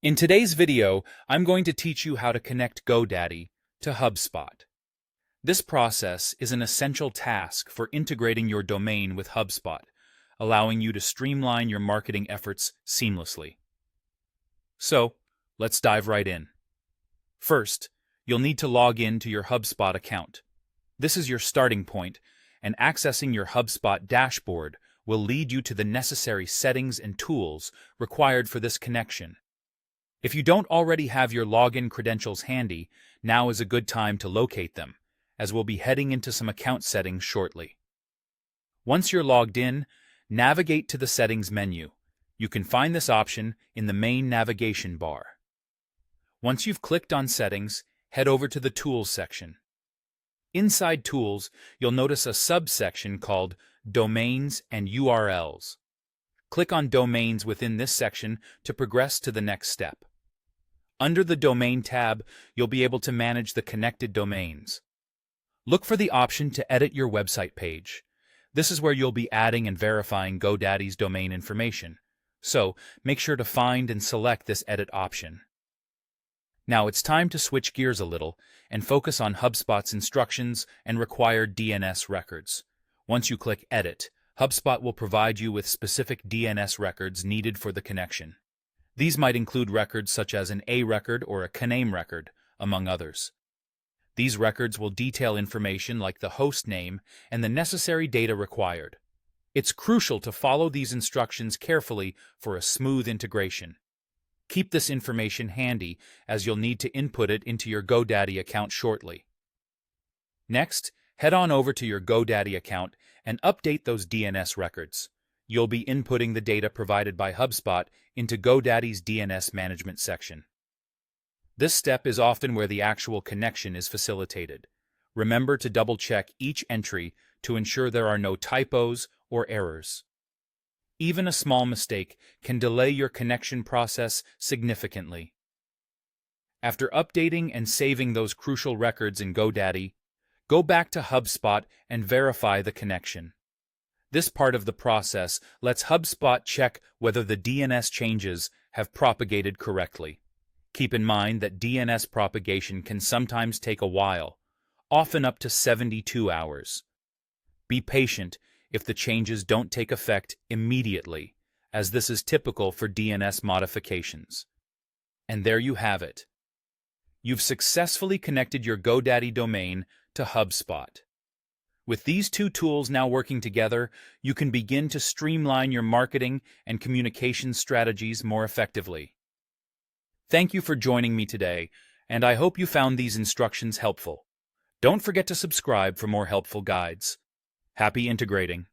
In today's video, I'm going to teach you how to connect Godaddy to HubSpot. This process is an essential task for integrating your domain with HubSpot, allowing you to streamline your marketing efforts seamlessly. So, let's dive right in. First, you'll need to log in to your HubSpot account. This is your starting point, and accessing your HubSpot dashboard will lead you to the necessary settings and tools required for this connection. If you don't already have your login credentials handy, now is a good time to locate them, as we'll be heading into some account settings shortly. Once you're logged in, navigate to the Settings menu. You can find this option in the main navigation bar. Once you've clicked on Settings, head over to the Tools section. Inside Tools, you'll notice a subsection called Domains and URLs. Click on Domains within this section to progress to the next step. Under the Domain tab, you'll be able to manage the connected domains. Look for the option to edit your website page. This is where you'll be adding and verifying Godaddy's domain information, so make sure to find and select this edit option. Now it's time to switch gears a little and focus on HubSpot's instructions and required DNS records. Once you click Edit, HubSpot will provide you with specific DNS records needed for the connection. These might include records such as an A record or a CNAME record, among others. These records will detail information like the host name and the necessary data required. It's crucial to follow these instructions carefully for a smooth integration. Keep this information handy, as you'll need to input it into your Godaddy account shortly. Next, head on over to your Godaddy account and update those DNS records. You'll be inputting the data provided by HubSpot into Godaddy's DNS management section. This step is often where the actual connection is facilitated. Remember to double-check each entry to ensure there are no typos or errors. Even a small mistake can delay your connection process significantly. After updating and saving those crucial records in Godaddy, go back to HubSpot and verify the connection. This part of the process lets HubSpot check whether the DNS changes have propagated correctly. Keep in mind that DNS propagation can sometimes take a while, often up to 72 hours. Be patient if the changes don't take effect immediately, as this is typical for DNS modifications. And there you have it. You've successfully connected your Godaddy domain to HubSpot. With these two tools now working together, you can begin to streamline your marketing and communication strategies more effectively. Thank you for joining me today, and I hope you found these instructions helpful. Don't forget to subscribe for more helpful guides. Happy integrating!